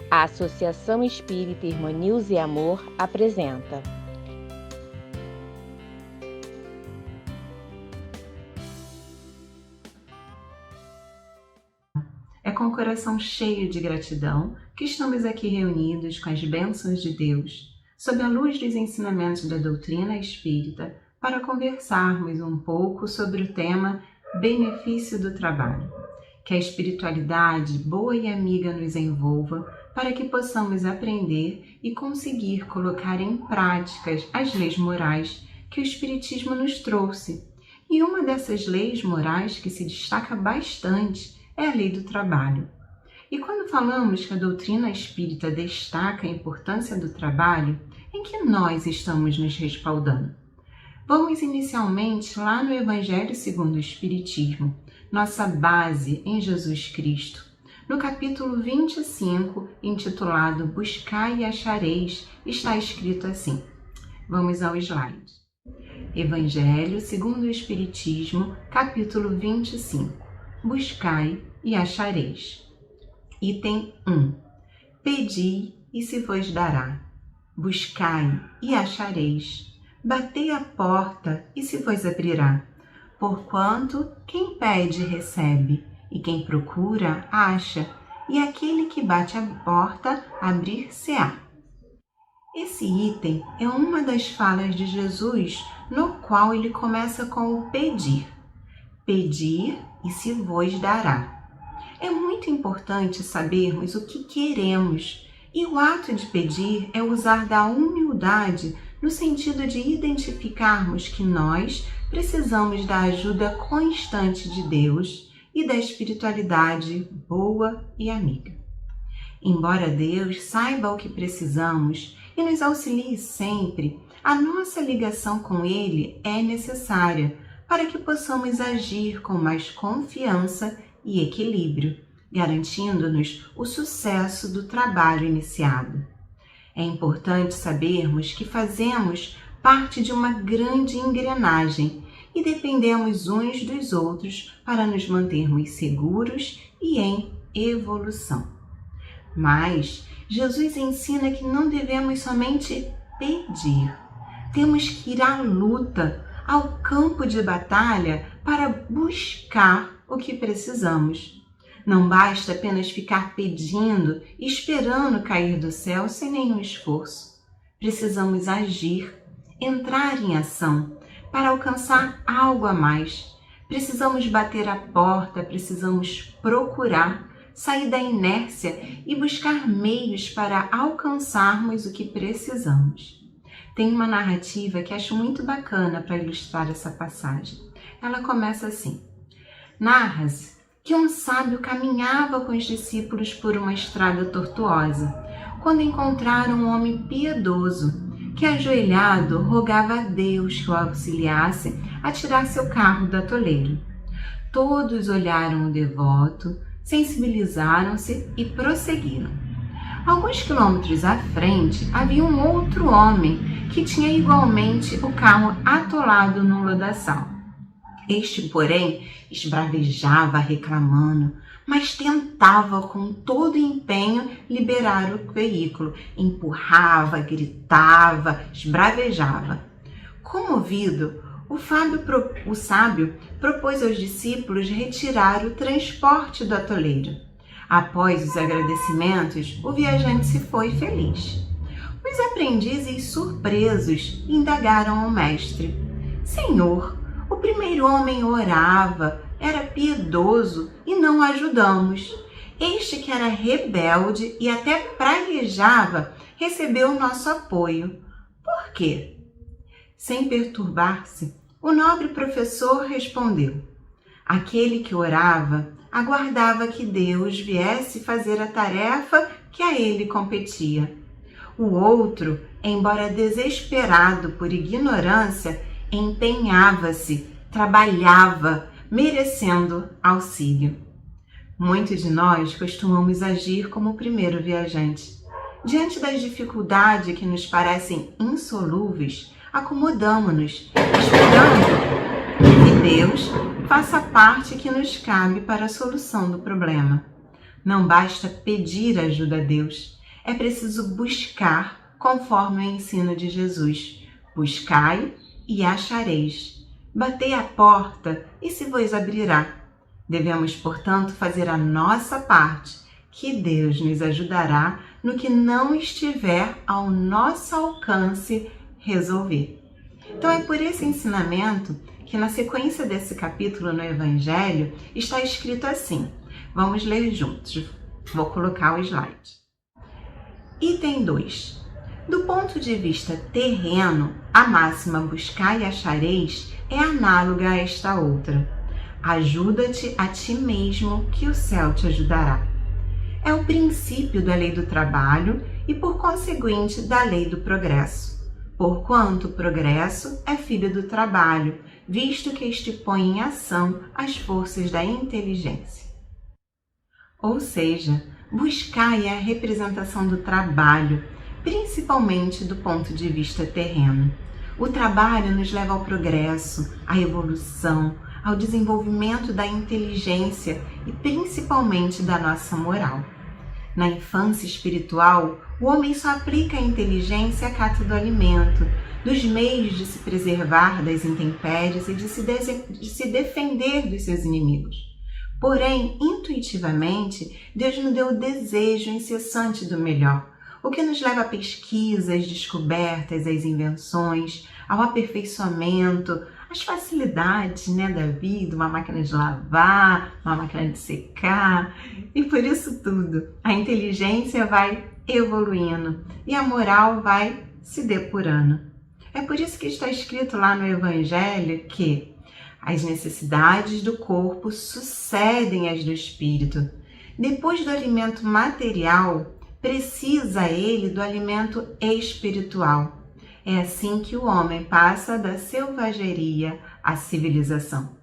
A Associação Espírita Irmã Nilze e Amor apresenta É com o coração cheio de gratidão que estamos aqui reunidos com as bênçãos de Deus, sob a luz dos ensinamentos da doutrina espírita, para conversarmos um pouco sobre o tema benefício do trabalho. Que a espiritualidade boa e amiga nos envolva para que possamos aprender e conseguir colocar em práticas as leis morais que o Espiritismo nos trouxe. E uma dessas leis morais que se destaca bastante é a lei do trabalho. E quando falamos que a doutrina espírita destaca a importância do trabalho, em que nós estamos nos respaldando? Vamos inicialmente lá no Evangelho segundo o Espiritismo, nossa base em Jesus Cristo. No capítulo 25, intitulado Buscai e Achareis, está escrito assim. Vamos ao slide. Evangelho segundo o Espiritismo, capítulo 25. Buscai e achareis. Item 1. Pedi e se vos dará. Buscai e achareis. Batei a porta e se vos abrirá. Porquanto quem pede recebe, e quem procura acha, e aquele que bate a porta abrir-se-á. Esse item é uma das falas de Jesus, no qual ele começa com o pedir. Pedir e se vos dará. É muito importante sabermos o que queremos, e o ato de pedir é usar da humildade no sentido de identificarmos que nós precisamos da ajuda constante de Deus e da espiritualidade boa e amiga. Embora Deus saiba o que precisamos e nos auxilie sempre, a nossa ligação com Ele é necessária para que possamos agir com mais confiança e equilíbrio, garantindo-nos o sucesso do trabalho iniciado. É importante sabermos que fazemos parte de uma grande engrenagem e dependemos uns dos outros para nos mantermos seguros e em evolução. Mas Jesus ensina que não devemos somente pedir, temos que ir à luta, ao campo de batalha para buscar o que precisamos. Não basta apenas ficar pedindo e esperando cair do céu sem nenhum esforço. Precisamos agir, entrar em ação para alcançar algo a mais. Precisamos bater a porta, precisamos procurar, sair da inércia e buscar meios para alcançarmos o que precisamos. Tem uma narrativa que acho muito bacana para ilustrar essa passagem. Ela começa assim. Narra-se que um sábio caminhava com os discípulos por uma estrada tortuosa, quando encontraram um homem piedoso, que ajoelhado rogava a Deus que o auxiliasse a tirar seu carro do atoleiro. Todos olharam o devoto, sensibilizaram-se e prosseguiram. Alguns quilômetros à frente havia um outro homem que tinha igualmente o carro atolado num lodaçal. Este, porém, esbravejava reclamando, mas tentava com todo empenho liberar o veículo. Empurrava, gritava, esbravejava. Comovido, o sábio propôs aos discípulos retirar o transporte do atoleiro. Após os agradecimentos, o viajante se foi feliz. Os aprendizes, surpresos, indagaram ao mestre: Senhor, o primeiro homem orava, era piedoso e não o ajudamos. Este que era rebelde e até praguejava, recebeu nosso apoio. Por quê? Sem perturbar-se, o nobre professor respondeu: aquele que orava aguardava que Deus viesse fazer a tarefa que a ele competia. O outro, embora desesperado por ignorância, empenhava-se, trabalhava, merecendo auxílio. Muitos de nós costumamos agir como o primeiro viajante. Diante das dificuldades que nos parecem insolúveis, acomodamo-nos, esperando que Deus faça a parte que nos cabe para a solução do problema. Não basta pedir ajuda a Deus, é preciso buscar conforme o ensino de Jesus. Buscai e achareis. Batei à porta e se vos abrirá. Devemos, portanto, fazer a nossa parte, que Deus nos ajudará no que não estiver ao nosso alcance resolver. Então é por esse ensinamento que na sequência desse capítulo no Evangelho está escrito assim. Vamos ler juntos. Vou colocar o slide. Item 2. Do ponto de vista terreno, a máxima buscai e achareis é análoga a esta outra. Ajuda-te a ti mesmo que o céu te ajudará. É o princípio da lei do trabalho e, por conseguinte, da lei do progresso. Porquanto o progresso é filho do trabalho, visto que este põe em ação as forças da inteligência. Ou seja, buscai a representação do trabalho, principalmente do ponto de vista terreno. O trabalho nos leva ao progresso, à evolução, ao desenvolvimento da inteligência e principalmente da nossa moral. Na infância espiritual, o homem só aplica a inteligência à cata do alimento, dos meios de se preservar das intempéries e de se defender dos seus inimigos. Porém, intuitivamente, Deus nos deu o desejo incessante do melhor, o que nos leva à pesquisa, às descobertas, às invenções, ao aperfeiçoamento, às facilidades da vida, uma máquina de lavar, uma máquina de secar. E por isso tudo, a inteligência vai evoluindo e a moral vai se depurando. É por isso que está escrito lá no Evangelho que as necessidades do corpo sucedem às do espírito. Depois do alimento material, precisa ele do alimento espiritual. É assim que o homem passa da selvageria à civilização.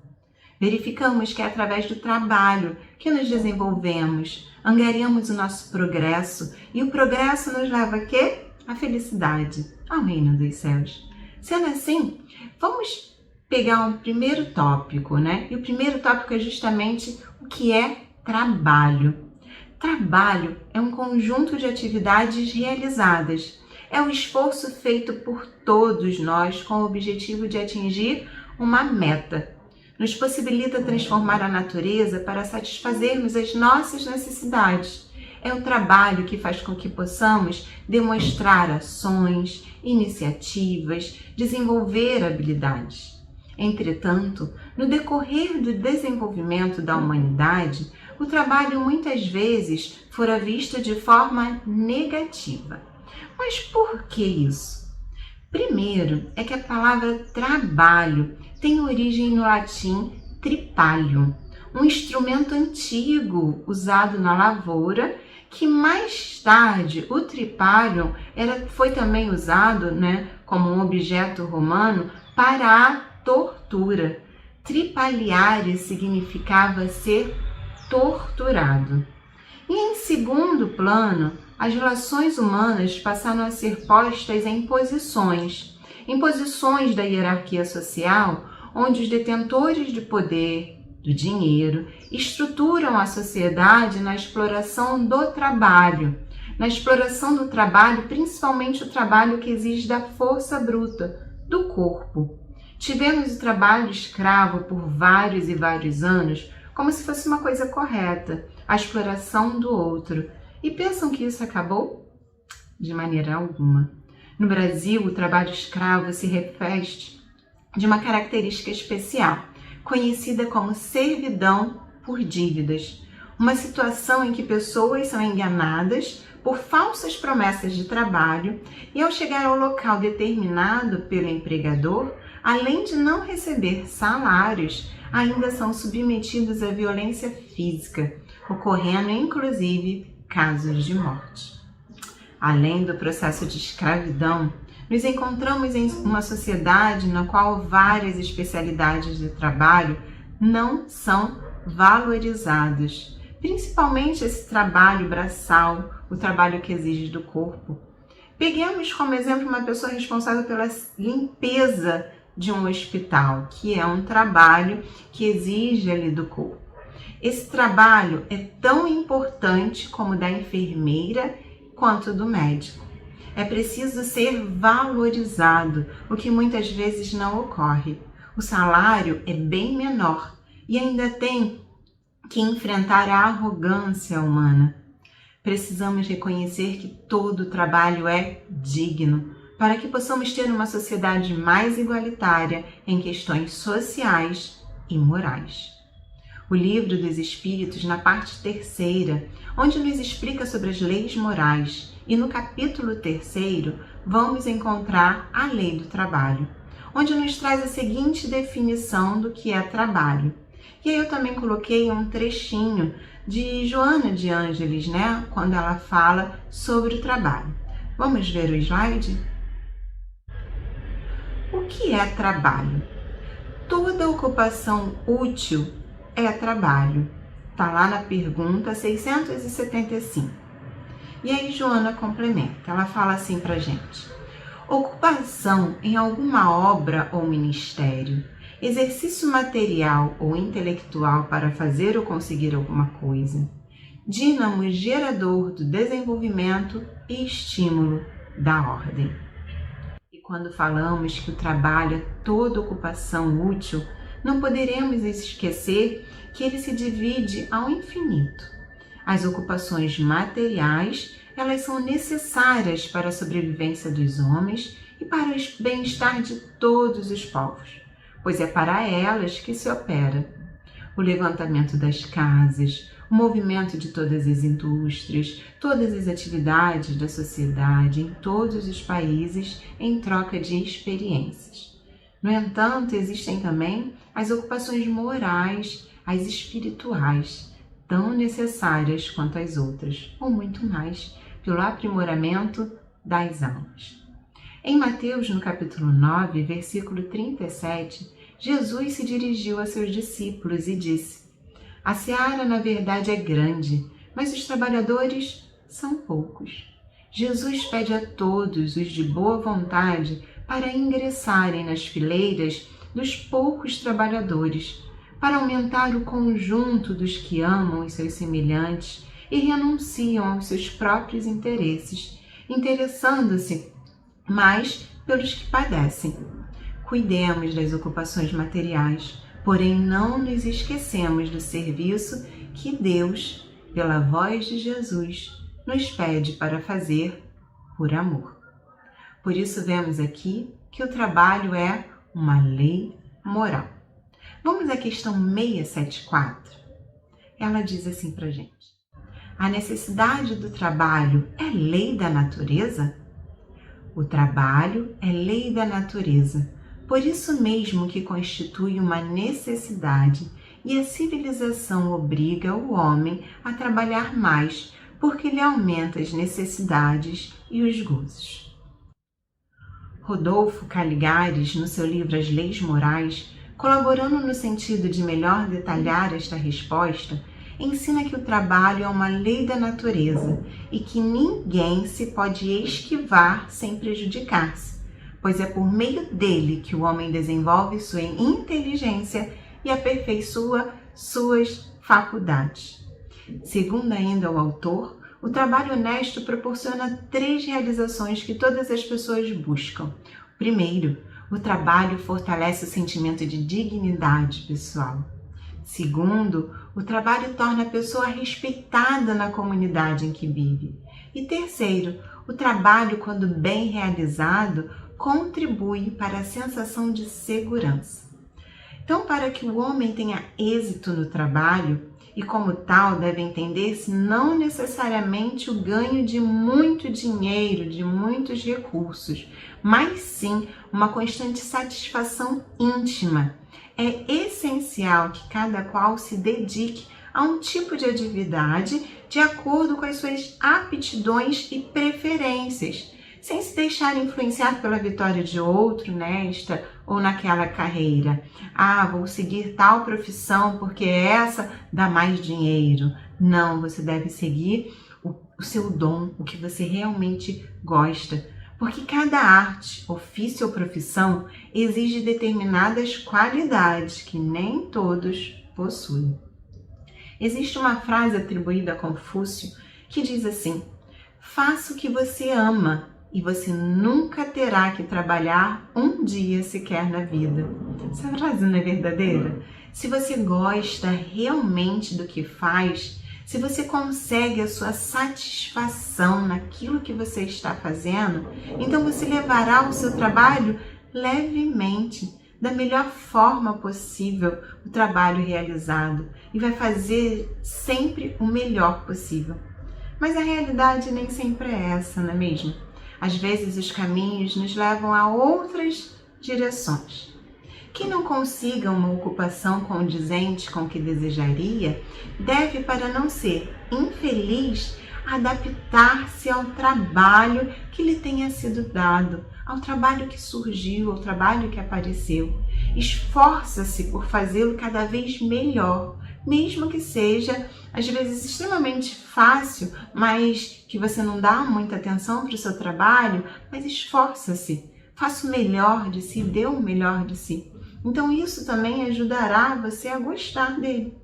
Verificamos que é através do trabalho que nos desenvolvemos, angariamos o nosso progresso, e o progresso nos leva a quê? A felicidade, ao reino dos céus. Sendo assim, vamos pegar um primeiro tópico, E o primeiro tópico é justamente o que é trabalho. Trabalho é um conjunto de atividades realizadas. É o esforço feito por todos nós com o objetivo de atingir uma meta. Nos possibilita transformar a natureza para satisfazermos as nossas necessidades. É o trabalho que faz com que possamos demonstrar ações, iniciativas, desenvolver habilidades. Entretanto, no decorrer do desenvolvimento da humanidade, o trabalho muitas vezes fora visto de forma negativa. Mas por que isso? Primeiro, é que a palavra trabalho tem origem no latim tripalium, um instrumento antigo usado na lavoura, que mais tarde o tripalium foi também usado como um objeto romano para a tortura. Tripaliare significava ser torturado. E em segundo plano, as relações humanas passaram a ser postas em posições da hierarquia social, onde os detentores de poder, do dinheiro, estruturam a sociedade na exploração do trabalho. Na exploração do trabalho, principalmente o trabalho que exige da força bruta, do corpo. Tivemos o trabalho escravo por vários e vários anos, como se fosse uma coisa correta, a exploração do outro. E pensam que isso acabou? De maneira alguma. No Brasil, o trabalho escravo se reveste de uma característica especial, conhecida como servidão por dívidas. Uma situação em que pessoas são enganadas por falsas promessas de trabalho e, ao chegar ao local determinado pelo empregador, além de não receber salários, ainda são submetidos à violência física, ocorrendo inclusive casos de morte. Além do processo de escravidão, nos encontramos em uma sociedade na qual várias especialidades de trabalho não são valorizadas, principalmente esse trabalho braçal, o trabalho que exige do corpo. Peguemos como exemplo uma pessoa responsável pela limpeza de um hospital, que é um trabalho que exige ali do corpo. Esse trabalho é tão importante como o da enfermeira quanto o do médico. É preciso ser valorizado, o que muitas vezes não ocorre. O salário é bem menor e ainda tem que enfrentar a arrogância humana. Precisamos reconhecer que todo trabalho é digno, para que possamos ter uma sociedade mais igualitária em questões sociais e morais. O Livro dos Espíritos, na parte 3ª, onde nos explica sobre as leis morais, e no capítulo 3º, vamos encontrar a lei do trabalho, onde nos traz a seguinte definição do que é trabalho. E aí eu também coloquei um trechinho de Joana de Ângeles, quando ela fala sobre o trabalho. Vamos ver o slide? O que é trabalho? Toda ocupação útil é trabalho. Está lá na pergunta 675. E aí Joana complementa, ela fala assim pra gente: ocupação em alguma obra ou ministério, exercício material ou intelectual para fazer ou conseguir alguma coisa, dínamo gerador do desenvolvimento e estímulo da ordem. E quando falamos que o trabalho é toda ocupação útil, não poderemos esquecer que ele se divide ao infinito. As ocupações materiais, elas são necessárias para a sobrevivência dos homens e para o bem-estar de todos os povos, pois é para elas que se opera. O levantamento das casas, o movimento de todas as indústrias, todas as atividades da sociedade em todos os países em troca de experiências. No entanto, existem também as ocupações morais, as espirituais, tão necessárias quanto as outras, ou muito mais, pelo aprimoramento das almas. Em Mateus, no capítulo 9, versículo 37, Jesus se dirigiu a seus discípulos e disse: a seara, na verdade, é grande, mas os trabalhadores são poucos. Jesus pede a todos os de boa vontade para ingressarem nas fileiras dos poucos trabalhadores, para aumentar o conjunto dos que amam os seus semelhantes e renunciam aos seus próprios interesses, interessando-se mais pelos que padecem. Cuidemos das ocupações materiais, porém não nos esquecemos do serviço que Deus, pela voz de Jesus, nos pede para fazer por amor. Por isso vemos aqui que o trabalho é uma lei moral. Vamos à questão 674. Ela diz assim pra gente: a necessidade do trabalho é lei da natureza? O trabalho é lei da natureza, por isso mesmo que constitui uma necessidade, e a civilização obriga o homem a trabalhar mais, porque lhe aumenta as necessidades e os gozos. Rodolfo Caligares, no seu livro As Leis Morais, colaborando no sentido de melhor detalhar esta resposta, ensina que o trabalho é uma lei da natureza e que ninguém se pode esquivar sem prejudicar-se, pois é por meio dele que o homem desenvolve sua inteligência e aperfeiçoa suas faculdades. Segundo ainda o autor, o trabalho honesto proporciona 3 realizações que todas as pessoas buscam. Primeiro, o trabalho fortalece o sentimento de dignidade pessoal. Segundo, o trabalho torna a pessoa respeitada na comunidade em que vive. E terceiro, o trabalho, quando bem realizado, contribui para a sensação de segurança. Então, para que o homem tenha êxito no trabalho, e como tal deve entender-se não necessariamente o ganho de muito dinheiro, de muitos recursos, mas sim uma constante satisfação íntima. É essencial que cada qual se dedique a um tipo de atividade de acordo com as suas aptidões e preferências, sem se deixar influenciar pela vitória de outro nesta ou naquela carreira. Ah, vou seguir tal profissão porque essa dá mais dinheiro. Não, você deve seguir o seu dom, o que você realmente gosta. Porque cada arte, ofício ou profissão exige determinadas qualidades que nem todos possuem. Existe uma frase atribuída a Confúcio que diz assim: faça o que você ama e você nunca terá que trabalhar um dia sequer na vida. Essa frase não é verdadeira? Se você gosta realmente do que faz, se você consegue a sua satisfação naquilo que você está fazendo, então você levará o seu trabalho levemente, da melhor forma possível, o trabalho realizado, e vai fazer sempre o melhor possível. Mas a realidade nem sempre é essa, não é mesmo? Às vezes os caminhos nos levam a outras direções. Quem não consiga uma ocupação condizente com o que desejaria, deve, para não ser infeliz, adaptar-se ao trabalho que lhe tenha sido dado, ao trabalho que surgiu, ao trabalho que apareceu. Esforça-se por fazê-lo cada vez melhor, mesmo que seja, às vezes, extremamente fácil, mas que você não dá muita atenção para o seu trabalho, mas esforça-se, faça o melhor de si, dê o melhor de si. Então isso também ajudará você a gostar dele.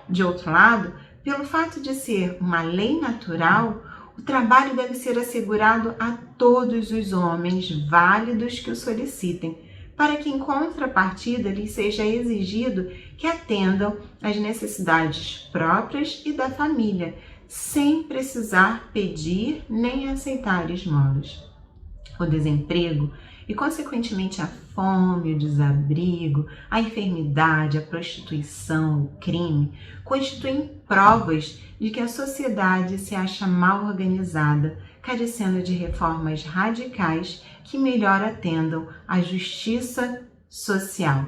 De outro lado, pelo fato de ser uma lei natural, o trabalho deve ser assegurado a todos os homens válidos que o solicitem, para que em contrapartida lhes seja exigido que atendam às necessidades próprias e da família, sem precisar pedir nem aceitar esmolas. O desemprego e, consequentemente, a fome, o desabrigo, a enfermidade, a prostituição, o crime, constituem provas de que a sociedade se acha mal organizada, carecendo de reformas radicais que melhor atendam à justiça social.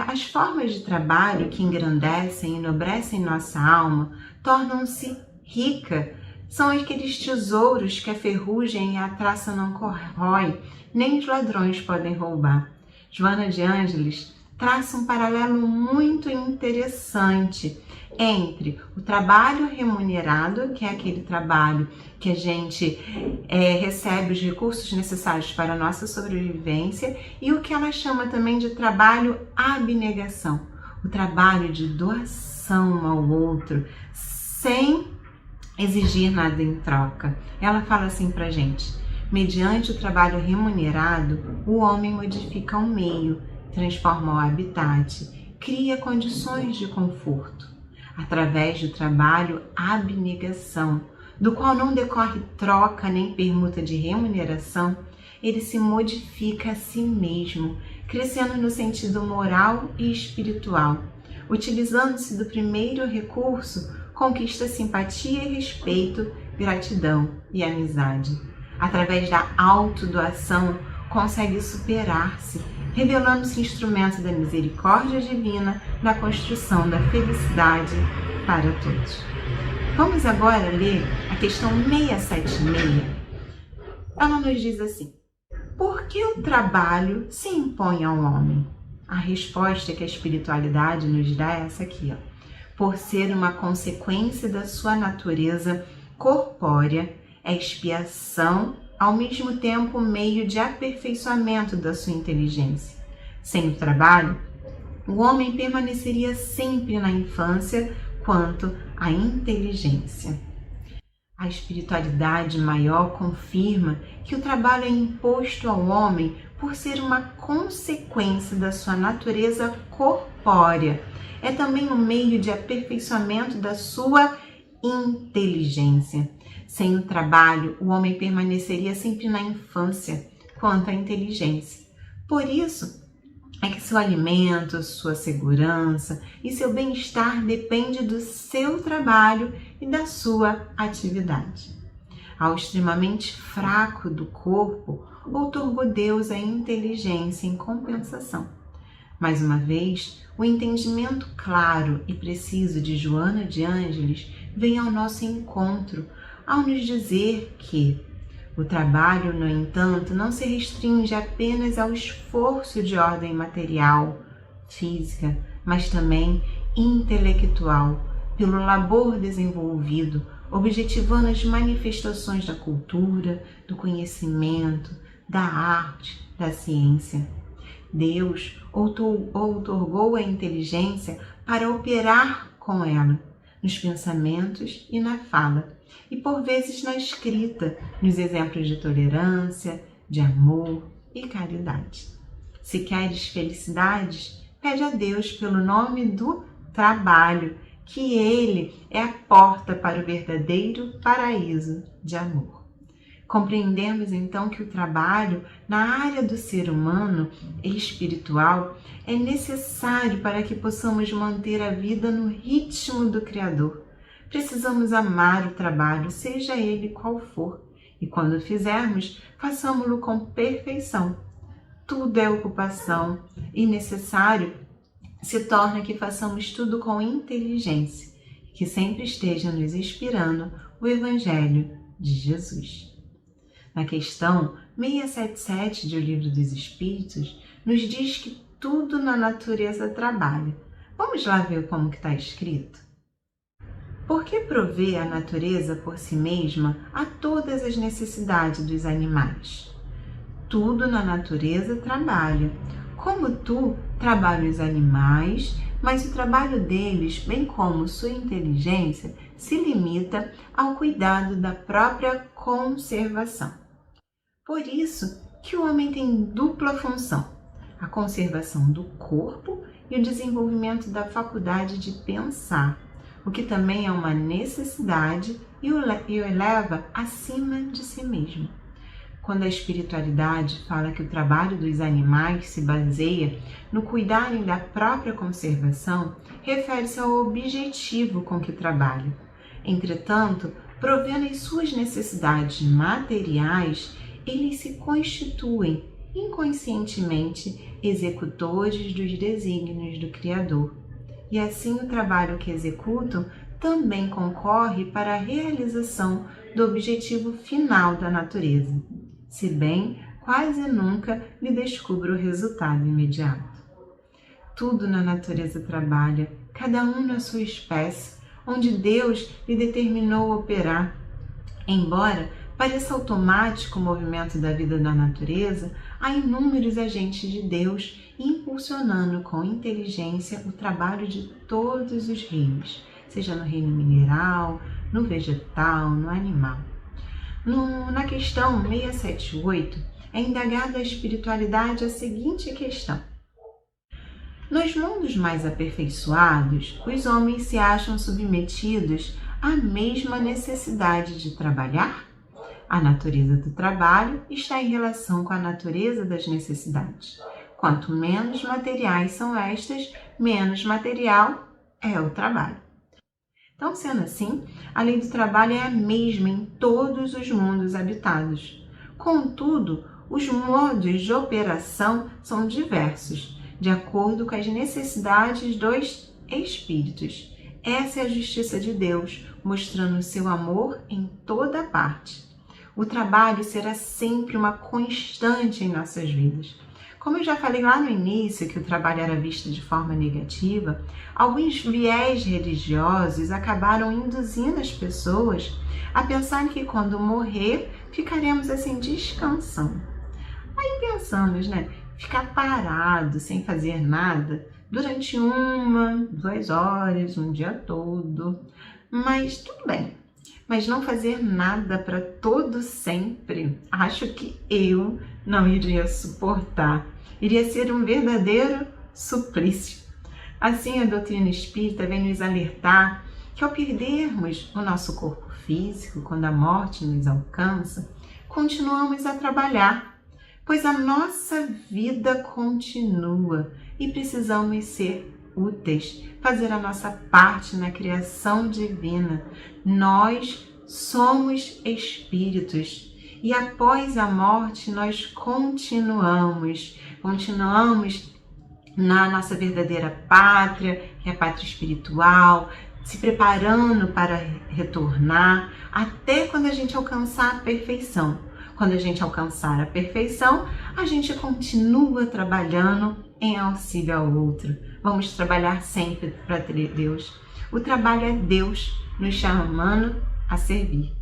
As formas de trabalho que engrandecem e enobrecem nossa alma tornam-se ricas. São aqueles tesouros que a ferrugem e a traça não corrói, nem os ladrões podem roubar. Joana de Ângeles traça um paralelo muito interessante entre o trabalho remunerado, que é aquele trabalho que a gente recebe os recursos necessários para a nossa sobrevivência, e o que ela chama também de trabalho abnegação, o trabalho de doação ao outro, sem exigir nada em troca. Ela fala assim pra gente: mediante o trabalho remunerado, o homem modifica o meio, transforma o habitat, cria condições de conforto. Através do trabalho abnegação, do qual não decorre troca nem permuta de remuneração, ele se modifica a si mesmo, crescendo no sentido moral e espiritual. Utilizando-se do primeiro recurso, conquista simpatia e respeito, gratidão e amizade. Através da autodoação, consegue superar-se, revelando-se instrumento da misericórdia divina na construção da felicidade para todos. Vamos agora ler a questão 676. Ela nos diz assim: por que o trabalho se impõe ao homem? A resposta que a espiritualidade nos dá é essa aqui, por ser uma consequência da sua natureza corpórea, é expiação, ao mesmo tempo meio de aperfeiçoamento da sua inteligência. Sem o trabalho, o homem permaneceria sempre na infância quanto à inteligência. A espiritualidade maior confirma que o trabalho é imposto ao homem por ser uma consequência da sua natureza corpórea. É também um meio de aperfeiçoamento da sua inteligência. Sem o trabalho, o homem permaneceria sempre na infância quanto à inteligência. Por isso é que seu alimento, sua segurança e seu bem-estar depende do seu trabalho e da sua atividade. Ao extremamente fraco do corpo, outorgou Deus a inteligência em compensação. Mais uma vez, o entendimento claro e preciso de Joana de Ângeles vem ao nosso encontro ao nos dizer que o trabalho, no entanto, não se restringe apenas ao esforço de ordem material, física, mas também intelectual, pelo labor desenvolvido, objetivando as manifestações da cultura, do conhecimento, da arte, da ciência. Deus outorgou a inteligência para operar com ela, nos pensamentos e na fala, e por vezes na escrita, nos exemplos de tolerância, de amor e caridade. Se queres felicidades, pede a Deus pelo nome do trabalho, que Ele é a porta para o verdadeiro paraíso de amor. Compreendemos então que o trabalho na área do ser humano e espiritual é necessário para que possamos manter a vida no ritmo do Criador. Precisamos amar o trabalho, seja ele qual for, e quando fizermos, façamo-lo com perfeição. Tudo é ocupação e necessário se torna que façamos tudo com inteligência, que sempre esteja nos inspirando o Evangelho de Jesus. Na questão 677 do Livro dos Espíritos, nos diz que tudo na natureza trabalha. Vamos lá ver como que está escrito? Porque provê a natureza por si mesma a todas as necessidades dos animais. Tudo na natureza trabalha. Como tu, trabalham os animais, mas o trabalho deles, bem como sua inteligência, se limita ao cuidado da própria conservação. Por isso que o homem tem dupla função, a conservação do corpo e o desenvolvimento da faculdade de pensar, o que também é uma necessidade e o eleva acima de si mesmo. Quando a espiritualidade fala que o trabalho dos animais se baseia no cuidarem da própria conservação, refere-se ao objetivo com que trabalham. Entretanto, provendo as suas necessidades materiais, eles se constituem inconscientemente executores dos desígnios do Criador. E assim o trabalho que executam também concorre para a realização do objetivo final da natureza, se bem quase nunca lhe descubra o resultado imediato. Tudo na natureza trabalha, cada um na sua espécie, onde Deus lhe determinou operar. Embora pareça automático o movimento da vida da natureza, há inúmeros agentes de Deus impulsionando com inteligência o trabalho de todos os reinos, seja no reino mineral, no vegetal, no animal. Na questão 678, é indagada a espiritualidade a seguinte questão. Nos mundos mais aperfeiçoados, os homens se acham submetidos à mesma necessidade de trabalhar? A natureza do trabalho está em relação com a natureza das necessidades. Quanto menos materiais são estas, menos material é o trabalho. Então, sendo assim, a lei do trabalho é a mesma em todos os mundos habitados. Contudo, os modos de operação são diversos, de acordo com as necessidades dos espíritos. Essa é a justiça de Deus, mostrando o seu amor em toda parte. O trabalho será sempre uma constante em nossas vidas. Como eu já falei lá no início que o trabalho era visto de forma negativa, alguns viés religiosos acabaram induzindo as pessoas a pensar que quando morrer ficaremos assim descansando. Aí pensamos, ficar parado sem fazer nada durante 1, 2 horas, um dia todo, mas tudo bem. Mas não fazer nada para todo sempre, acho que eu não iria suportar. Iria ser um verdadeiro suplício. Assim, a doutrina espírita vem nos alertar que ao perdermos o nosso corpo físico, quando a morte nos alcança, continuamos a trabalhar, pois a nossa vida continua e precisamos ser úteis, fazer a nossa parte na criação divina. Nós somos espíritos e após a morte nós continuamos na nossa verdadeira pátria, que é a pátria espiritual, se preparando para retornar até quando a gente alcançar a perfeição. Quando a gente alcançar a perfeição, a gente continua trabalhando em auxílio ao outro. Vamos trabalhar sempre para Deus. O trabalho é Deus nos chamando a servir.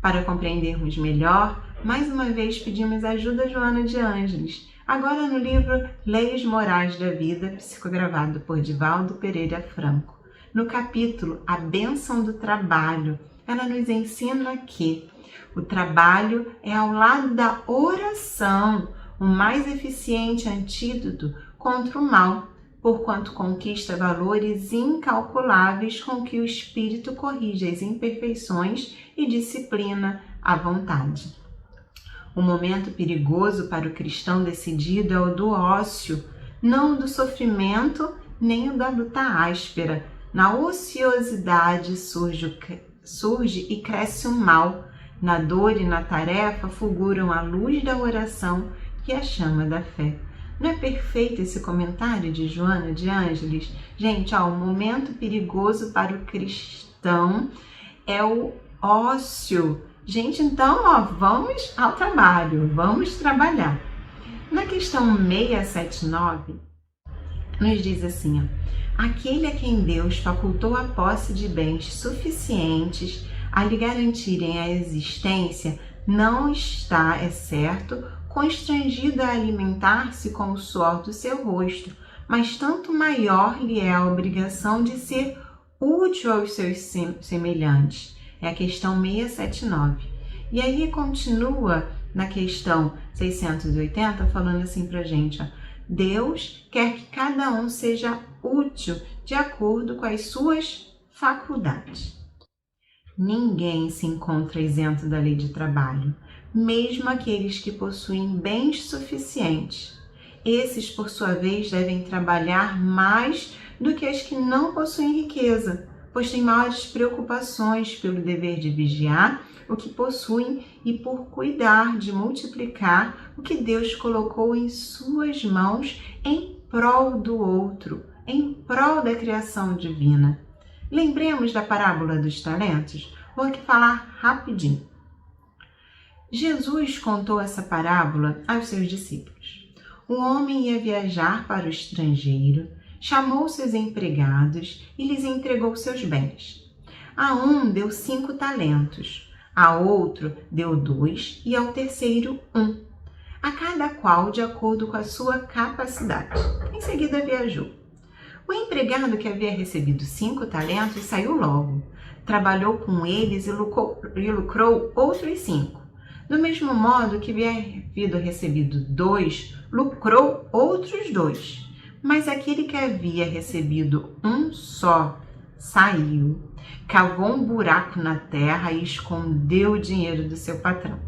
Para compreendermos melhor, mais uma vez pedimos ajuda a Joana de Ângeles, agora no livro Leis Morais da Vida, psicografado por Divaldo Pereira Franco, no capítulo A Bênção do Trabalho. Ela nos ensina que o trabalho é ao lado da oração o mais eficiente antídoto contra o mal, porquanto conquista valores incalculáveis com que o espírito corrige as imperfeições e disciplina a vontade. O momento perigoso para o cristão decidido é o do ócio, não o do sofrimento nem o da luta áspera. Na ociosidade surge e cresce o mal. Na dor e na tarefa fulguram a luz da oração e a chama da fé. Não é perfeito esse comentário de Joana de Ângeles? Gente, o momento perigoso para o cristão é o ócio. Gente, então, vamos ao trabalho, vamos trabalhar. Na questão 679, nos diz assim, aquele a quem Deus facultou a posse de bens suficientes a lhe garantirem a existência, não está, é certo, constrangido a alimentar-se com o suor do seu rosto, mas tanto maior lhe é a obrigação de ser útil aos seus semelhantes. É a questão 679. E aí continua na questão 680, falando assim pra gente, Deus quer que cada um seja útil de acordo com as suas faculdades. Ninguém se encontra isento da lei de trabalho, mesmo aqueles que possuem bens suficientes. Esses, por sua vez, devem trabalhar mais do que as que não possuem riqueza, pois têm maiores preocupações pelo dever de vigiar o que possuem e por cuidar de multiplicar o que Deus colocou em suas mãos em prol do outro, em prol da criação divina. Lembremos da parábola dos talentos? Vou aqui falar rapidinho. Jesus contou essa parábola aos seus discípulos. Um homem ia viajar para o estrangeiro, chamou seus empregados e lhes entregou seus bens. A um deu 5 talentos, a outro deu 2 e ao terceiro 1, a cada qual de acordo com a sua capacidade. Em seguida viajou. O empregado que havia recebido 5 talentos saiu logo, trabalhou com eles e lucrou outros 5. Do mesmo modo que havia recebido 2, lucrou outros 2. Mas aquele que havia recebido 1 só, saiu, cavou um buraco na terra e escondeu o dinheiro do seu patrão.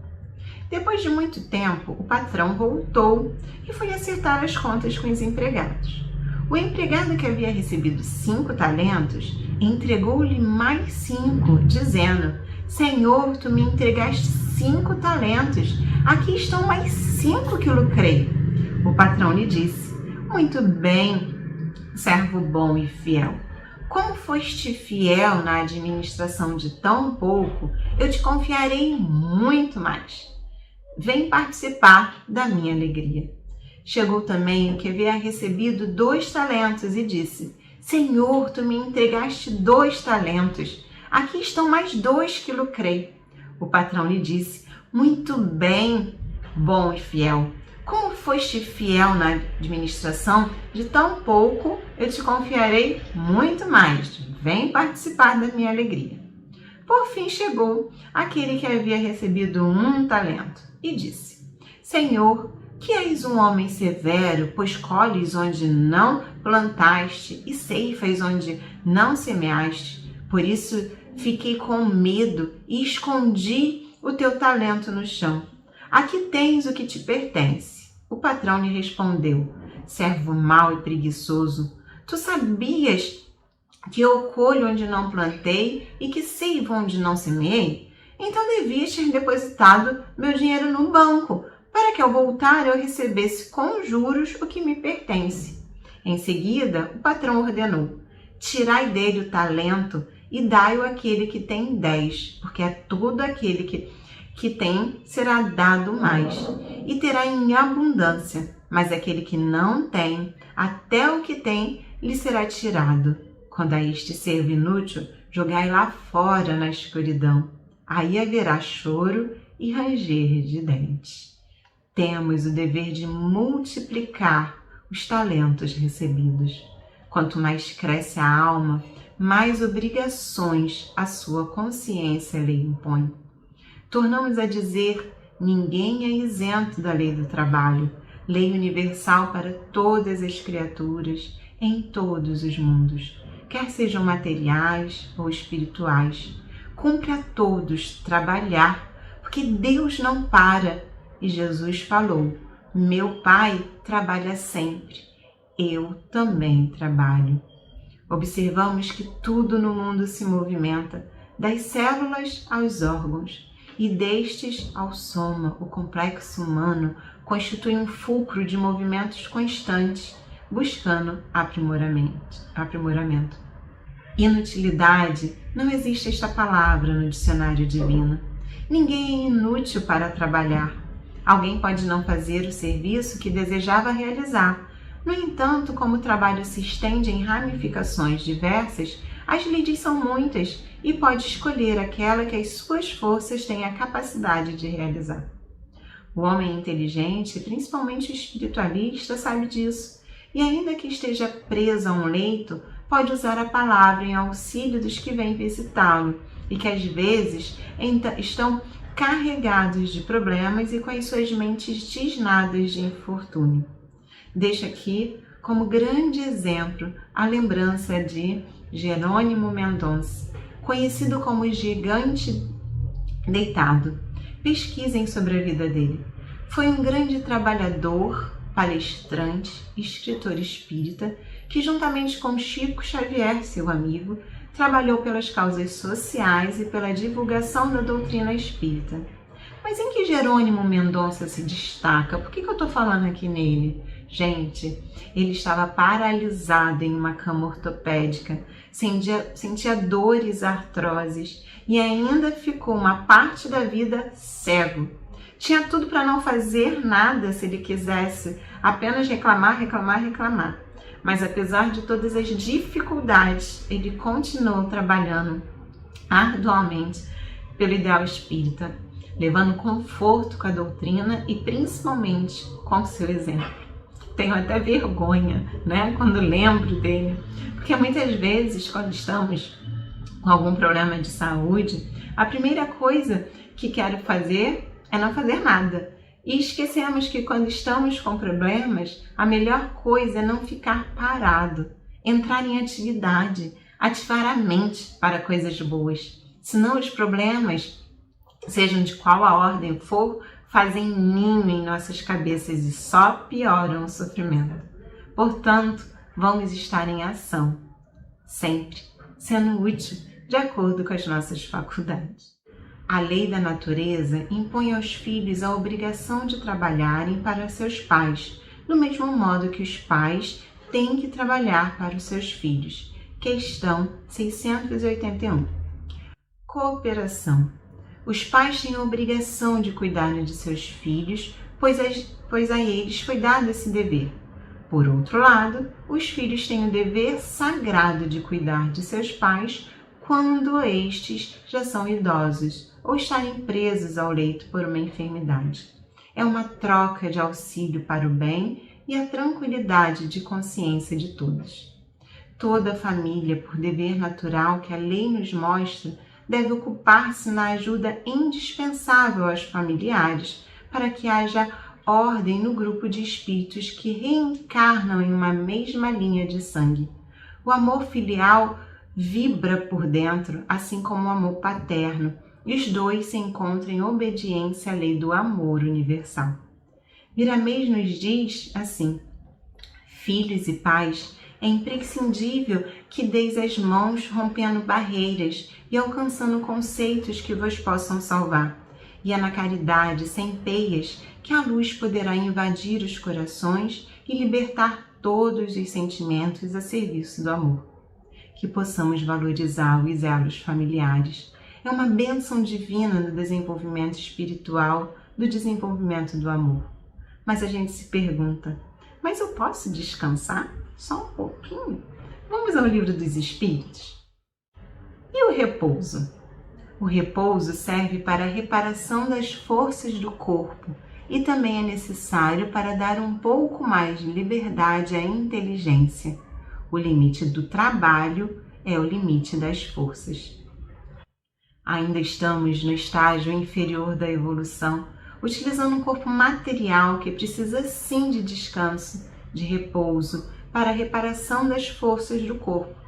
Depois de muito tempo, o patrão voltou e foi acertar as contas com os empregados. O empregado que havia recebido 5 talentos entregou-lhe mais 5, dizendo: Senhor, tu me entregaste 5 talentos, aqui estão mais 5 que lucrei. O patrão lhe disse: Muito bem, servo bom e fiel. Como foste fiel na administração de tão pouco, eu te confiarei muito mais. Vem participar da minha alegria. Chegou também o que havia recebido 2 talentos e disse: Senhor, tu me entregaste 2 talentos. Aqui estão mais 2 que lucrei. O patrão lhe disse: Muito bem, bom e fiel. Como foste fiel na administração de tão pouco, eu te confiarei muito mais. Vem participar da minha alegria. Por fim chegou aquele que havia recebido 1 talento e disse: Senhor, que és um homem severo, pois colhes onde não plantaste e ceifas onde não semeaste. Por isso fiquei com medo e escondi o teu talento no chão. Aqui tens o que te pertence. O patrão lhe respondeu: servo mau e preguiçoso, tu sabias que eu colho onde não plantei e que seivo onde não semeei? Então devias ter depositado meu dinheiro no banco, para que ao voltar eu recebesse com juros o que me pertence. Em seguida, o patrão ordenou: tirai dele o talento e dai-o àquele que tem 10, porque a todo aquele que tem será dado mais, e terá em abundância. Mas aquele que não tem, até o que tem lhe será tirado. Quando a este servo inútil, jogai lá fora na escuridão. Aí haverá choro e ranger de dentes. Temos o dever de multiplicar os talentos recebidos. Quanto mais cresce a alma, mais obrigações a sua consciência lhe impõe. Tornamos a dizer: ninguém é isento da lei do trabalho, lei universal para todas as criaturas, em todos os mundos, quer sejam materiais ou espirituais. Cumpre a todos trabalhar, porque Deus não para. E Jesus falou: meu Pai trabalha sempre, eu também trabalho. Observamos que tudo no mundo se movimenta, das células aos órgãos, e destes ao soma. O complexo humano constitui um fulcro de movimentos constantes, buscando aprimoramento. Inutilidade, não existe esta palavra no dicionário divino. Ninguém é inútil para trabalhar. Alguém pode não fazer o serviço que desejava realizar. No entanto, como o trabalho se estende em ramificações diversas, as lides são muitas e pode escolher aquela que as suas forças têm a capacidade de realizar. O homem inteligente, principalmente o espiritualista, sabe disso, e ainda que esteja preso a um leito, pode usar a palavra em auxílio dos que vêm visitá-lo e que às vezes estão carregados de problemas e com as suas mentes tisnadas de infortúnio. Deixo aqui como grande exemplo a lembrança de Jerônimo Mendonça, conhecido como o Gigante Deitado. Pesquisem sobre a vida dele. Foi um grande trabalhador, palestrante, escritor espírita, que juntamente com Chico Xavier, seu amigo, trabalhou pelas causas sociais e pela divulgação da doutrina espírita. Mas em que Jerônimo Mendonça se destaca? Por que eu estou falando aqui nele? Gente, ele estava paralisado em uma cama ortopédica, sentia dores, artroses e ainda ficou uma parte da vida cego. Tinha tudo para não fazer nada se ele quisesse, apenas reclamar. Mas apesar de todas as dificuldades, ele continuou trabalhando arduamente pelo ideal espírita, levando conforto com a doutrina e principalmente com seu exemplo. Tenho até vergonha, quando lembro dele, porque muitas vezes, quando estamos com algum problema de saúde, a primeira coisa que quero fazer é não fazer nada. E esquecemos que quando estamos com problemas, a melhor coisa é não ficar parado, entrar em atividade, ativar a mente para coisas boas. Senão os problemas, sejam de qual a ordem for, fazem ninho em nossas cabeças e só pioram o sofrimento. Portanto, vamos estar em ação, sempre, sendo útil de acordo com as nossas faculdades. A lei da natureza impõe aos filhos a obrigação de trabalharem para seus pais, do mesmo modo que os pais têm que trabalhar para os seus filhos. Questão 681. Cooperação. Os pais têm a obrigação de cuidar de seus filhos, pois a eles foi dado esse dever. Por outro lado, os filhos têm o dever sagrado de cuidar de seus pais quando estes já são idosos ou estarem presos ao leito por uma enfermidade. É uma troca de auxílio para o bem e a tranquilidade de consciência de todos. Toda família, por dever natural que a lei nos mostra, deve ocupar-se na ajuda indispensável aos familiares para que haja ordem no grupo de espíritos que reencarnam em uma mesma linha de sangue. O amor filial vibra por dentro, assim como o amor paterno, e os dois se encontram em obediência à lei do amor universal. Miramês nos diz assim: filhos e pais, é imprescindível que deis as mãos rompendo barreiras e alcançando conceitos que vos possam salvar. E é na caridade, sem peias, que a luz poderá invadir os corações e libertar todos os sentimentos a serviço do amor. Que possamos valorizar os elos familiares. É uma bênção divina no desenvolvimento espiritual, do desenvolvimento do amor. Mas a gente se pergunta, mas eu posso descansar? Só um pouquinho? Vamos ao Livro dos Espíritos? E o repouso? O repouso serve para a reparação das forças do corpo e também é necessário para dar um pouco mais de liberdade à inteligência. O limite do trabalho é o limite das forças. Ainda estamos no estágio inferior da evolução, utilizando um corpo material que precisa sim de descanso, de repouso, para a reparação das forças do corpo.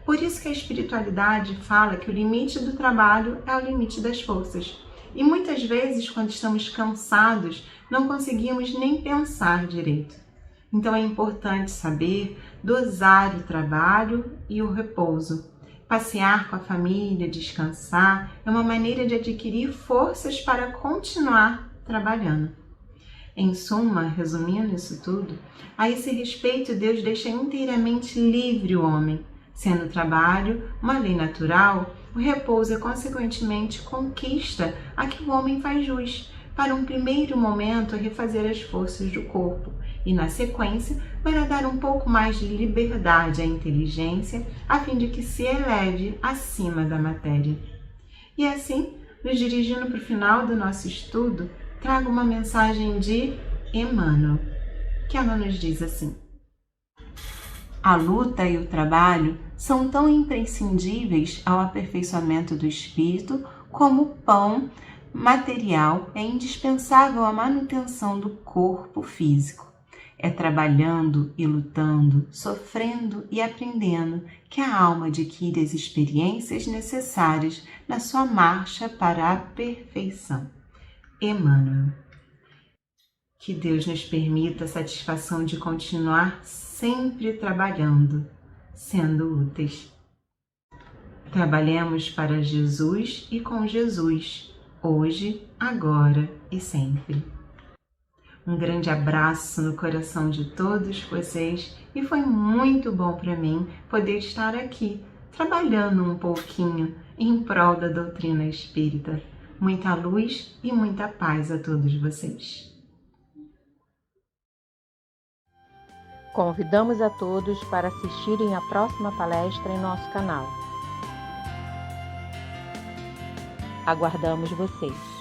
Por isso que a espiritualidade fala que o limite do trabalho é o limite das forças. E muitas vezes, quando estamos cansados, não conseguimos nem pensar direito. Então é importante saber dosar o trabalho e o repouso. Passear com a família, descansar, é uma maneira de adquirir forças para continuar trabalhando. Em suma, resumindo isso tudo, a esse respeito Deus deixa inteiramente livre o homem. Sendo o trabalho uma lei natural, o repouso é consequentemente conquista a que o homem faz jus, para um primeiro momento refazer as forças do corpo e, na sequência, para dar um pouco mais de liberdade à inteligência, a fim de que se eleve acima da matéria. E assim, nos dirigindo para o final do nosso estudo, trago uma mensagem de Emmanuel, que ela nos diz assim: a luta e o trabalho são tão imprescindíveis ao aperfeiçoamento do espírito como o pão material é indispensável à manutenção do corpo físico. É trabalhando e lutando, sofrendo e aprendendo que a alma adquire as experiências necessárias na sua marcha para a perfeição. Emmanuel. Que Deus nos permita a satisfação de continuar sempre trabalhando, sendo úteis. Trabalhemos para Jesus e com Jesus, hoje, agora e sempre. Um grande abraço no coração de todos vocês e foi muito bom para mim poder estar aqui, trabalhando um pouquinho em prol da doutrina espírita. Muita luz e muita paz a todos vocês. Convidamos a todos para assistirem à próxima palestra em nosso canal. Aguardamos vocês!